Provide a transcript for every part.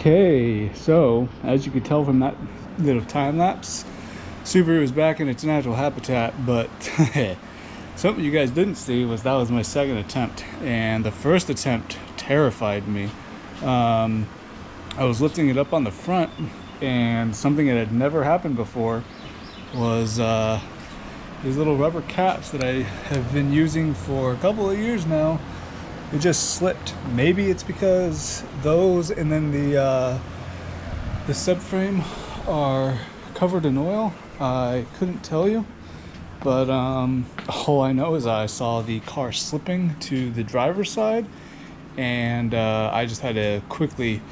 Okay, so as you could tell from that little time lapse, Subaru is back in its natural habitat, but something you guys didn't see was that was my second attempt, and the first attempt terrified me. I was lifting it up on the front, and something that had never happened before was these little rubber caps that I have been using for a couple of years now. It just slipped. Maybe it's because those and then the subframe are covered in oil. I couldn't tell you, but all I know is I saw the car slipping to the driver's side, and I just had to quickly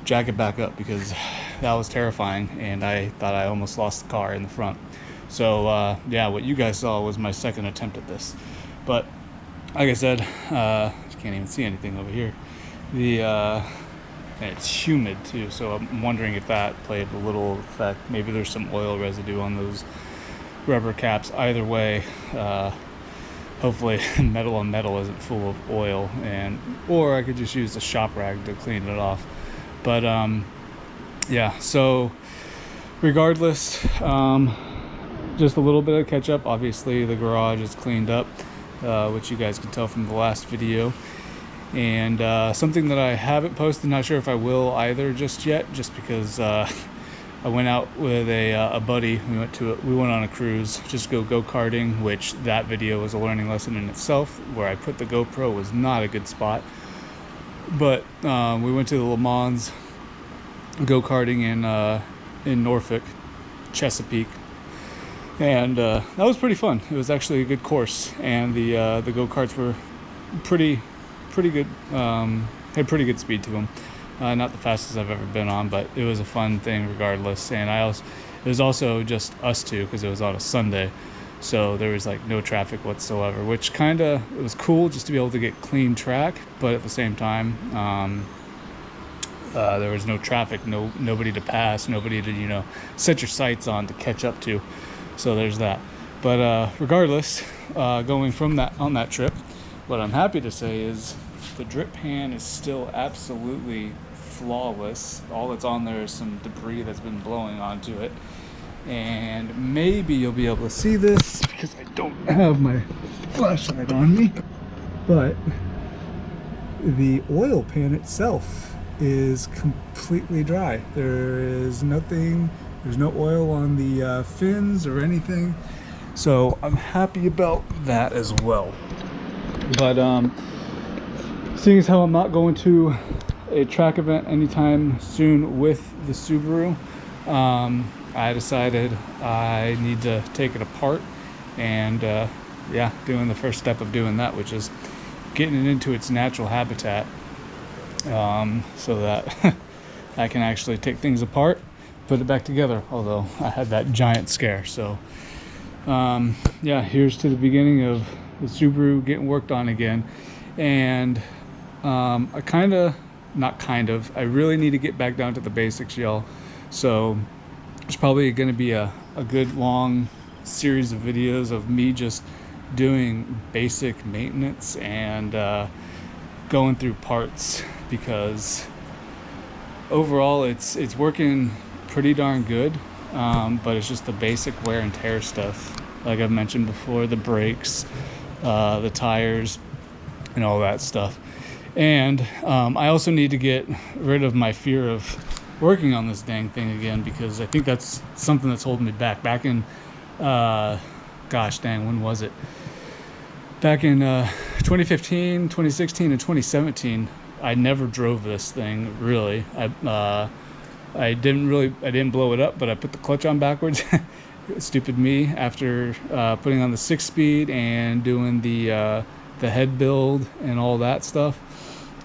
jack it back up because that was terrifying, and I thought I almost lost the car in the front. So yeah, what you guys saw was my second attempt at this, but like I said, you can't even see anything over here. And it's humid too, so I'm wondering if that played a little effect. Maybe there's some oil residue on those rubber caps. Either way, hopefully metal on metal isn't full of oil, or I could just use a shop rag to clean it off. But yeah, so regardless, just a little bit of catch up. Obviously the garage is cleaned up, which you guys can tell from the last video, and something that I haven't posted, not sure if I will either just yet, just because I went out with a buddy. We went on a cruise, just go-karting, which that video was a learning lesson in itself. Where I put the GoPro was not a good spot, but we went to the Le Mans go-karting in Norfolk, Chesapeake. And that was pretty fun. It was actually a good course, and the go-karts were pretty good. Had pretty good speed to them. Not the fastest I've ever been on, but it was a fun thing regardless. And it was also just us two because it was on a Sunday, so there was like no traffic whatsoever, which it was cool just to be able to get clean track. But at the same time, there was no traffic, nobody to pass, nobody to set your sights on to catch up to. So there's that. But regardless, going on that trip, what I'm happy to say is the drip pan is still absolutely flawless. All that's on there is some debris that's been blowing onto it. And maybe you'll be able to see this because I don't have my flashlight on me. But the oil pan itself is completely dry. There's no oil on the fins or anything, so I'm happy about that as well. But seeing as how I'm not going to a track event anytime soon with the Subaru, I decided I need to take it apart, and yeah, doing the first step of doing that, which is getting it into its natural habitat, so that I can actually take things apart, put it back together, although I had that giant scare. So yeah, here's to the beginning of the Subaru getting worked on again. And I really need to get back down to the basics, y'all. So it's probably going to be a good long series of videos of me just doing basic maintenance and going through parts, because overall it's working pretty darn good, but it's just the basic wear and tear stuff, like I've mentioned before, the brakes, the tires, and all that stuff. And I also need to get rid of my fear of working on this dang thing again, because I think that's something that's holding me back. Back in gosh dang, when was it? Back in 2015, 2016, and 2017, I never drove this thing really. I didn't blow it up, but I put the clutch on backwards. Stupid me, after putting on the 6-speed and doing the head build and all that stuff,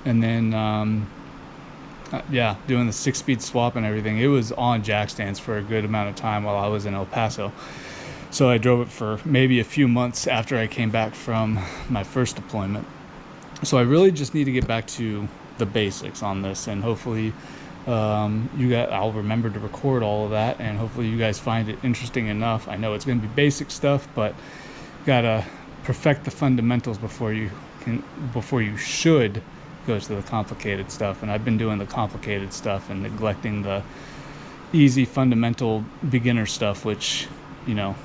and then yeah, doing the 6-speed swap and everything. It was on jack stands for a good amount of time while I was in El Paso. So I drove it for maybe a few months after I came back from my first deployment. So I really just need to get back to the basics on this, and hopefully I'll remember to record all of that, and hopefully you guys find it interesting enough. I know it's going to be basic stuff, but gotta perfect the fundamentals before you should goes to the complicated stuff, and I've been doing the complicated stuff and neglecting the easy fundamental beginner stuff, which, you know,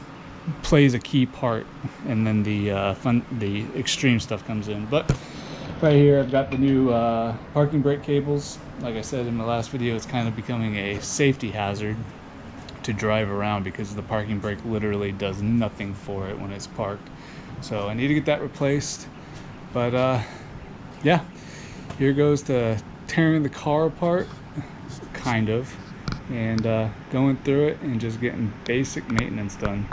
plays a key part, and then the extreme stuff comes in. But right here I've got the new parking brake cables. Like I said in my last video, it's kind of becoming a safety hazard to drive around because the parking brake literally does nothing for it when it's parked. So I need to get that replaced. But yeah, here goes to tearing the car apart, kind of, and going through it and just getting basic maintenance done.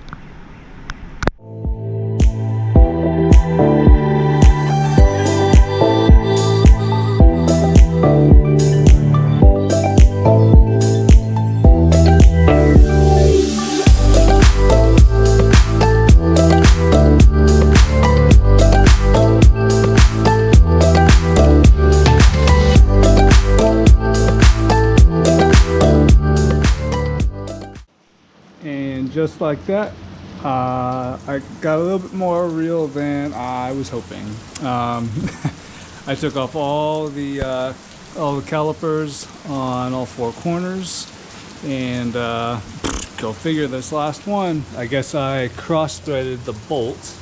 And just like that, I got a little bit more real than I was hoping. I took off all the calipers on all four corners, and go figure, this last one, I guess I cross-threaded the bolt.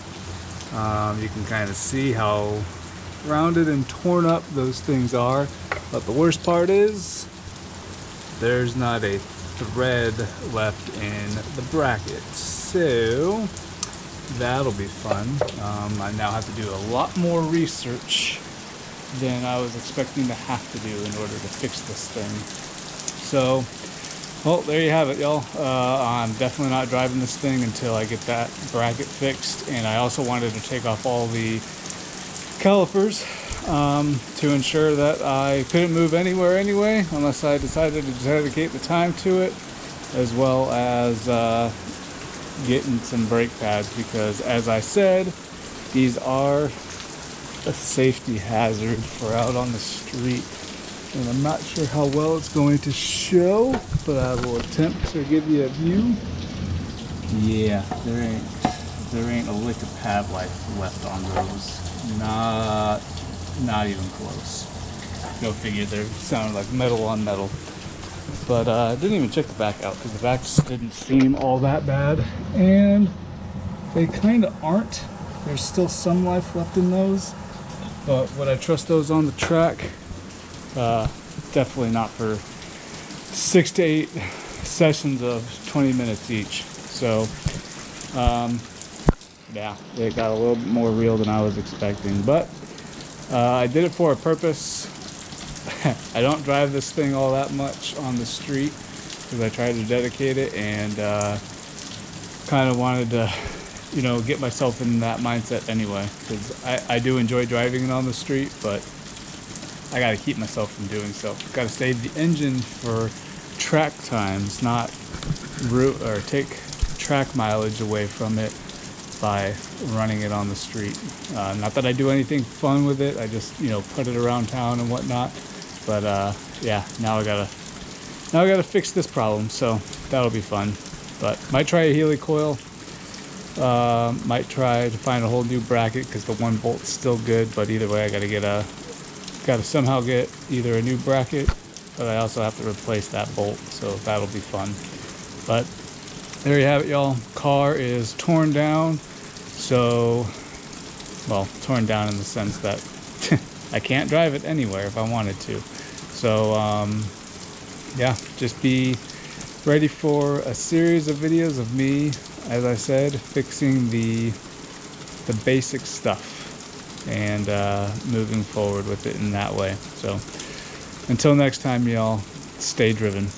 You can kind of see how rounded and torn up those things are, but the worst part is there's not a thread left in the bracket, so that'll be fun. I now have to do a lot more research than I was expecting to have to do in order to fix this thing. So, well, there you have it, y'all. I'm definitely not driving this thing until I get that bracket fixed, and I also wanted to take off all the calipers to ensure that I couldn't move anywhere anyway, unless I decided to dedicate the time to it, as well as getting some brake pads, because as I said, these are a safety hazard for out on the street. And I'm not sure how well it's going to show, but I will attempt to give you a view. Yeah, there ain't a lick of pad life left on those. Not even close. Go figure, they sounded like metal on metal. But I didn't even check the back out because the back just didn't seem all that bad. And they kind of aren't. There's still some life left in those. But would I trust those on the track? Definitely not for 6 to 8 sessions of 20 minutes each. So, yeah, they got a little bit more real than I was expecting. But I did it for a purpose. I don't drive this thing all that much on the street because I tried to dedicate it, and kind of wanted to, you know, get myself in that mindset anyway, because I do enjoy driving it on the street, but I got to keep myself from doing so. Got to save the engine for track times, not take track mileage away from it by running it on the street. Not that I do anything fun with it. I just, you know, put it around town and whatnot. But yeah, now I gotta fix this problem. So that'll be fun. But might try a Healy coil. Might try to find a whole new bracket because the one bolt's still good. But either way, I gotta somehow get either a new bracket, but I also have to replace that bolt. So that'll be fun. But there you have it, y'all. Car is torn down. So, well, torn down in the sense that I can't drive it anywhere if I wanted to. So, yeah, just be ready for a series of videos of me, as I said, fixing the basic stuff and moving forward with it in that way. So, until next time, y'all, stay driven.